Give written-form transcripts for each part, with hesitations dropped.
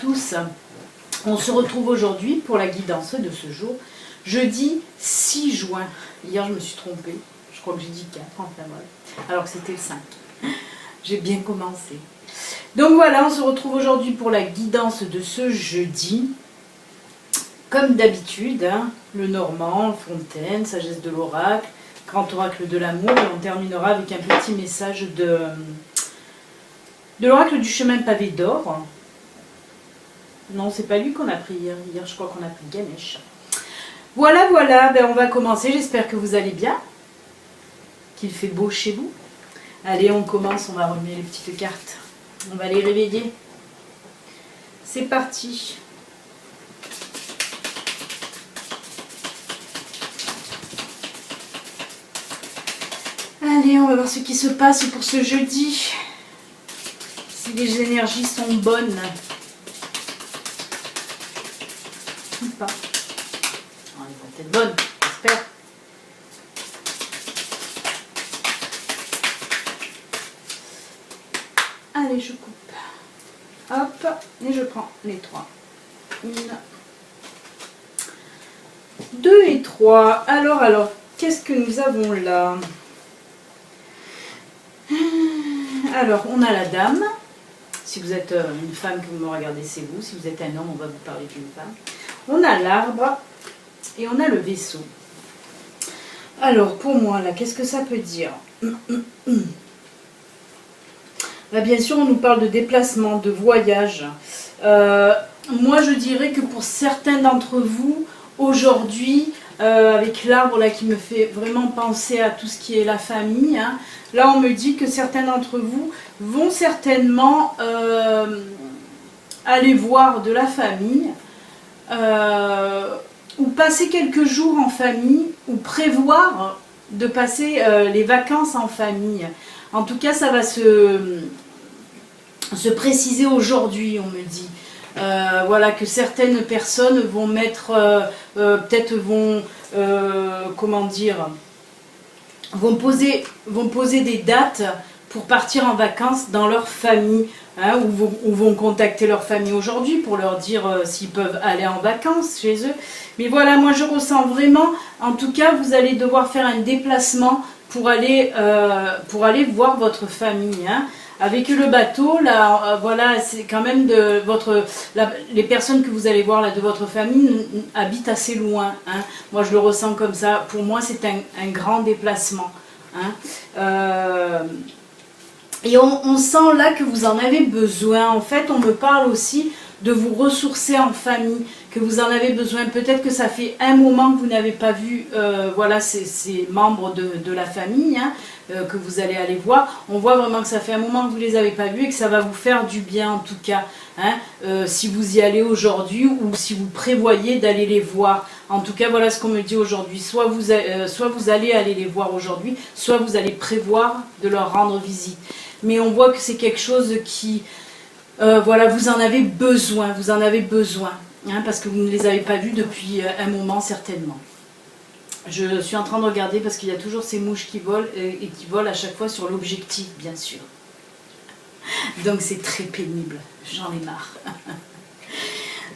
tous. On se retrouve aujourd'hui pour la guidance de ce jour, jeudi 6 juin. Hier, je me suis trompée. Je crois que j'ai dit 4, enfin bref. Alors que c'était le 5. J'ai bien commencé. Donc voilà, on se retrouve aujourd'hui pour la guidance de ce jeudi. Comme d'habitude, hein, le Normand, Fontaine, sagesse de l'oracle, grand oracle de l'amour. Et on terminera avec un petit message de l'oracle du chemin pavé d'or. Non, c'est pas lui qu'on a pris hier. Hier, je crois qu'on a pris Ganesh. Voilà, ben, on va commencer. J'espère que vous allez bien, qu'il fait beau chez vous. Allez, on commence. On va remettre les petites cartes. On va les réveiller. C'est parti. Allez, on va voir ce qui se passe pour ce jeudi. Si les énergies sont bonnes. Ou pas. Oh, elles vont être bonnes, j'espère. Allez, je coupe. Hop, et je prends les 3. 1, 2 et 3. Alors, qu'est-ce que nous avons là? Alors, on a la dame. Si vous êtes une femme que vous me regardez, c'est vous. Si vous êtes un homme, on va vous parler d'une femme. On a l'arbre et on a le vaisseau. Alors, pour moi, là, qu'est-ce que ça peut dire? Là, bien sûr, on nous parle de déplacement, de voyage. Moi, je dirais que pour certains d'entre vous, aujourd'hui, avec l'arbre là qui me fait vraiment penser à tout ce qui est la famille, hein, là, on me dit que certains d'entre vous vont certainement aller voir de la famille, ou passer quelques jours en famille, ou prévoir de passer les vacances en famille. En tout cas, ça va se préciser aujourd'hui, on me dit. Voilà, que certaines personnes vont mettre, peut-être comment dire, vont poser des dates pour partir en vacances dans leur famille, hein, ou vont contacter leur famille aujourd'hui pour leur dire s'ils peuvent aller en vacances chez eux. Mais voilà, moi je ressens vraiment, en tout cas, vous allez devoir faire un déplacement pour aller voir votre famille, hein. Avec le bateau, là, voilà, c'est quand même les personnes que vous allez voir là de votre famille habitent assez loin, hein. Moi, je le ressens comme ça. Pour moi, c'est un grand déplacement, hein. Et on sent là que vous en avez besoin. En fait, on me parle aussi de vous ressourcer en famille, que vous en avez besoin. Peut-être que ça fait un moment que vous n'avez pas vu voilà, ces membres de la famille, hein, que vous allez aller voir. On voit vraiment que ça fait un moment que vous ne les avez pas vus et que ça va vous faire du bien en tout cas, hein, si vous y allez aujourd'hui ou si vous prévoyez d'aller les voir. En tout cas, voilà ce qu'on me dit aujourd'hui. Soit vous allez aller les voir aujourd'hui, soit vous allez prévoir de leur rendre visite. Mais on voit que c'est quelque chose qui... voilà, vous en avez besoin, hein, parce que vous ne les avez pas vus depuis un moment certainement. Je suis en train de regarder parce qu'il y a toujours ces mouches qui volent et qui volent à chaque fois sur l'objectif, bien sûr. Donc c'est très pénible, j'en ai marre.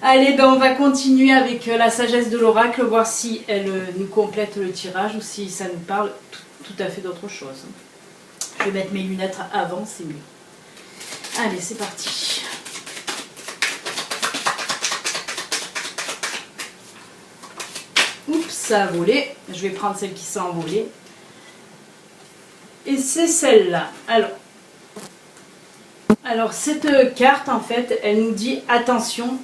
Allez, ben on va continuer avec la sagesse de l'oracle, voir si elle nous complète le tirage ou si ça nous parle tout à fait d'autre chose. Je vais mettre mes lunettes avant, c'est mieux. Allez, c'est parti. Oups, ça a volé. Je vais prendre celle qui s'est envolée. Et c'est celle-là. Alors, cette carte, en fait, elle nous dit attention,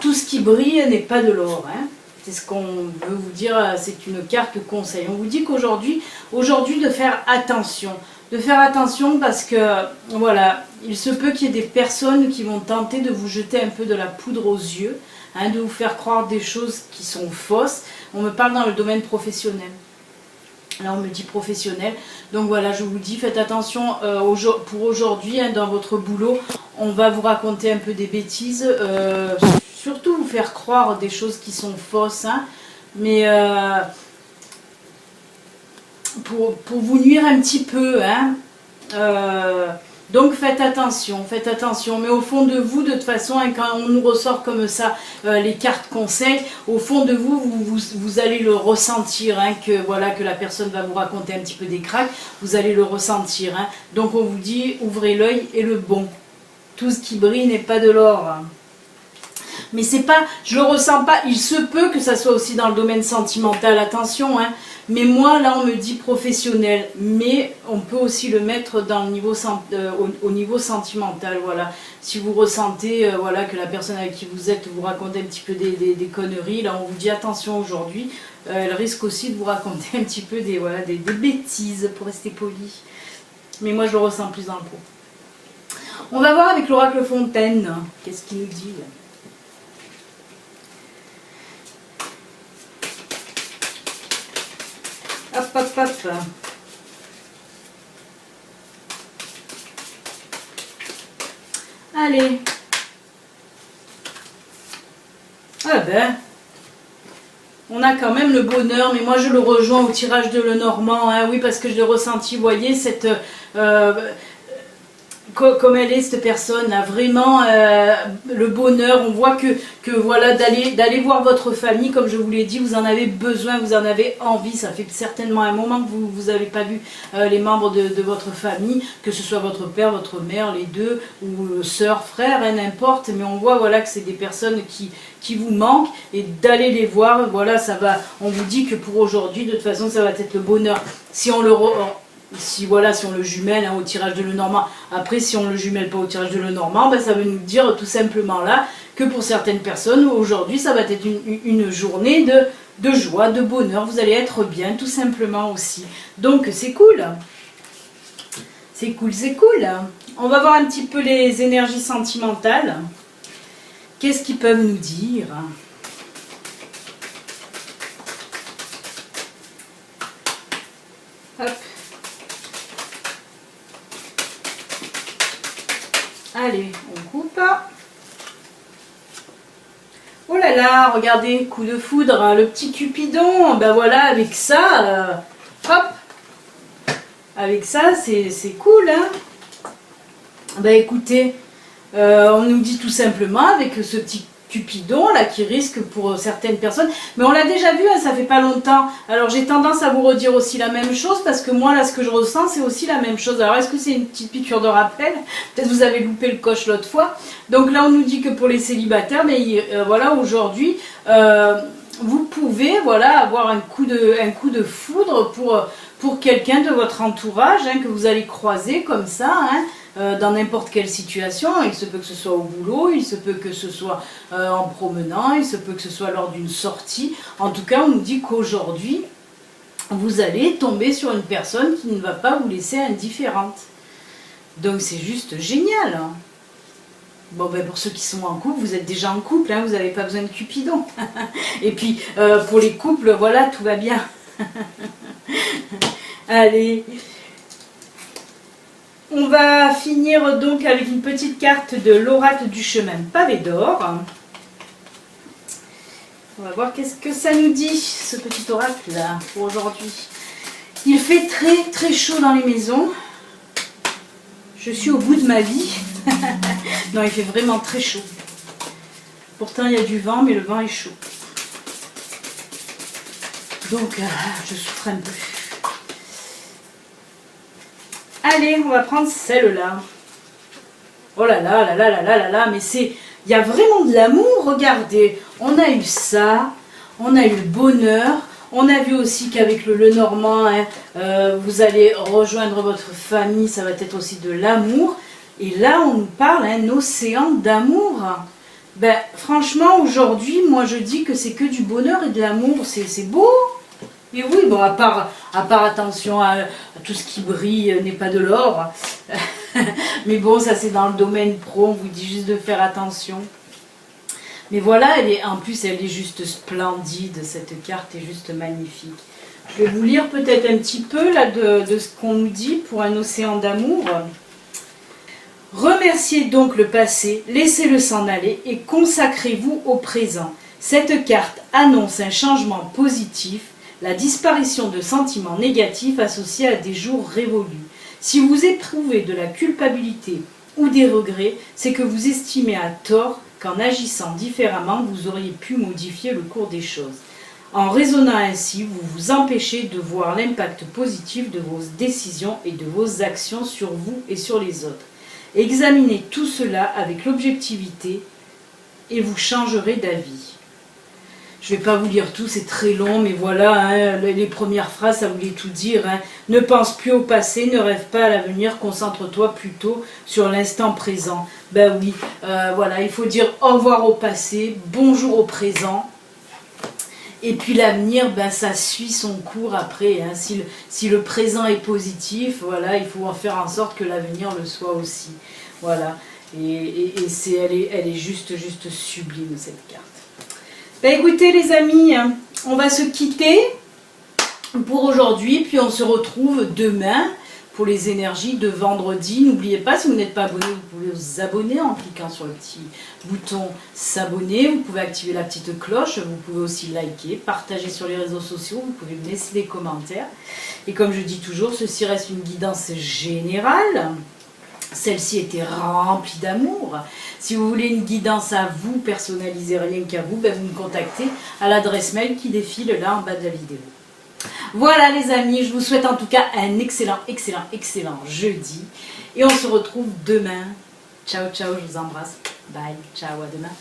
tout ce qui brille n'est pas de l'or, hein. C'est ce qu'on veut vous dire, c'est une carte conseil. On vous dit qu'aujourd'hui, de faire attention. De faire attention parce que, voilà, il se peut qu'il y ait des personnes qui vont tenter de vous jeter un peu de la poudre aux yeux, hein, de vous faire croire des choses qui sont fausses. On me parle dans le domaine professionnel. Là, on me dit professionnel. Donc voilà, je vous dis, faites attention pour aujourd'hui, hein, dans votre boulot. On va vous raconter un peu des bêtises, surtout vous faire croire des choses qui sont fausses, hein, mais pour vous nuire un petit peu, hein, Donc faites attention, faites attention. Mais au fond de vous, de toute façon, hein, quand on nous ressort comme ça les cartes conseils, au fond de vous, vous allez le ressentir, hein, que, voilà, que la personne va vous raconter un petit peu des cracks, vous allez le ressentir. Hein. Donc on vous dit, ouvrez l'œil et le bon. Tout ce qui brille n'est pas de l'or. Hein. Mais c'est pas, je le ressens pas, il se peut que ça soit aussi dans le domaine sentimental, attention, hein. Mais moi là on me dit professionnel, mais on peut aussi le mettre dans le niveau, au niveau sentimental, voilà. Si vous ressentez voilà, que la personne avec qui vous êtes vous raconte un petit peu des conneries, là on vous dit attention aujourd'hui, elle risque aussi de vous raconter un petit peu des bêtises, pour rester poli. Mais moi je le ressens plus dans le pot. On va voir avec l'oracle Fontaine, qu'est-ce qu'il nous dit là. Hop, hop, hop. Allez. Ah ben. On a quand même le bonheur, mais moi je le rejoins au tirage de Lenormand. Hein, oui, parce que je l'ai ressenti, vous voyez, cette... comme elle est cette personne là, vraiment le bonheur, on voit que voilà, d'aller voir votre famille, comme je vous l'ai dit, vous en avez besoin, vous en avez envie, ça fait certainement un moment que vous n'avez pas vu les membres de votre famille, que ce soit votre père, votre mère, les deux, ou sœur, frère, hein, n'importe, mais on voit voilà, que c'est des personnes qui vous manquent, et d'aller les voir, voilà, ça va, on vous dit que pour aujourd'hui, de toute façon, ça va être le bonheur. Si on le... Si on le jumelle hein, au tirage de Lenormand, après si on ne le jumelle pas au tirage de Lenormand, ben, ça veut nous dire tout simplement là que pour certaines personnes, aujourd'hui ça va être une journée de joie, de bonheur, vous allez être bien tout simplement aussi. Donc c'est cool, c'est cool, c'est cool. On va voir un petit peu les énergies sentimentales. Qu'est-ce qu'ils peuvent nous dire ? Hop. Allez, on coupe. Oh là là, regardez, coup de foudre, hein, le petit Cupidon. Ben voilà, avec ça, hop, avec ça, c'est cool, hein. Ben écoutez, on nous dit tout simplement avec ce petit Cupidon là qui risque pour certaines personnes, mais on l'a déjà vu, hein, ça fait pas longtemps. Alors j'ai tendance à vous redire aussi la même chose parce que moi là ce que je ressens c'est aussi la même chose. Alors est-ce que c'est une petite piqûre de rappel? Peut-être vous avez loupé le coche l'autre fois. Donc là on nous dit que pour les célibataires, mais voilà, aujourd'hui vous pouvez voilà avoir un coup de foudre pour quelqu'un de votre entourage, hein, que vous allez croiser comme ça, hein. Dans n'importe quelle situation, il se peut que ce soit au boulot, il se peut que ce soit en promenant, il se peut que ce soit lors d'une sortie. En tout cas, on nous dit qu'aujourd'hui, vous allez tomber sur une personne qui ne va pas vous laisser indifférente. Donc c'est juste génial. Hein. Bon, ben pour ceux qui sont en couple, vous êtes déjà en couple, hein, vous n'avez pas besoin de Cupidon. Et puis, pour les couples, voilà, tout va bien. Allez. On va finir donc avec une petite carte de l'oracle du chemin pavé d'or. On va voir qu'est-ce que ça nous dit, ce petit oracle là, pour aujourd'hui. Il fait très très chaud dans les maisons. Je suis au bout de ma vie. Non, il fait vraiment très chaud. Pourtant, il y a du vent, mais le vent est chaud. Donc, je souffre un peu. Allez, on va prendre celle-là. Oh là là, là là là là là là, mais c'est... Il y a vraiment de l'amour, regardez. On a eu ça, on a eu le bonheur. On a vu aussi qu'avec le Lenormand, hein, vous allez rejoindre votre famille, ça va être aussi de l'amour. Et là, on nous parle d'un océan d'amour. Ben, franchement, aujourd'hui, moi je dis que c'est que du bonheur et de l'amour. C'est beau. Et oui, bon, à part attention à tout ce qui brille n'est pas de l'or. Mais bon, ça c'est dans le domaine pro, on vous dit juste de faire attention. Mais voilà, en plus elle est juste splendide, cette carte est juste magnifique. Je vais vous lire peut-être un petit peu là de ce qu'on nous dit pour un océan d'amour. Remerciez donc le passé, laissez-le s'en aller et consacrez-vous au présent. Cette carte annonce un changement positif, la disparition de sentiments négatifs associés à des jours révolus. Si vous éprouvez de la culpabilité ou des regrets, c'est que vous estimez à tort qu'en agissant différemment, vous auriez pu modifier le cours des choses. En raisonnant ainsi, vous vous empêchez de voir l'impact positif de vos décisions et de vos actions sur vous et sur les autres. Examinez tout cela avec l'objectivité et vous changerez d'avis. Je ne vais pas vous lire tout, c'est très long, mais voilà, hein, les premières phrases, ça voulait tout dire. Hein. Ne pense plus au passé, ne rêve pas à l'avenir, concentre-toi plutôt sur l'instant présent. Ben oui, voilà, il faut dire au revoir au passé, bonjour au présent. Et puis l'avenir, ben, ça suit son cours après. Hein. Si le présent est positif, voilà, il faut en faire en sorte que l'avenir le soit aussi. Voilà, et elle est juste sublime cette carte. Ben écoutez les amis, on va se quitter pour aujourd'hui, puis on se retrouve demain pour les énergies de vendredi. N'oubliez pas, si vous n'êtes pas abonné, vous pouvez vous abonner en cliquant sur le petit bouton s'abonner. Vous pouvez activer la petite cloche, vous pouvez aussi liker, partager sur les réseaux sociaux, vous pouvez me laisser des commentaires. Et comme je dis toujours, ceci reste une guidance générale. Celle-ci était remplie d'amour. Si vous voulez une guidance à vous, personnalisée rien qu'à vous, ben vous me contactez à l'adresse mail qui défile là en bas de la vidéo. Voilà les amis, je vous souhaite en tout cas un excellent jeudi. Et on se retrouve demain. Ciao, ciao, je vous embrasse. Bye, ciao, à demain.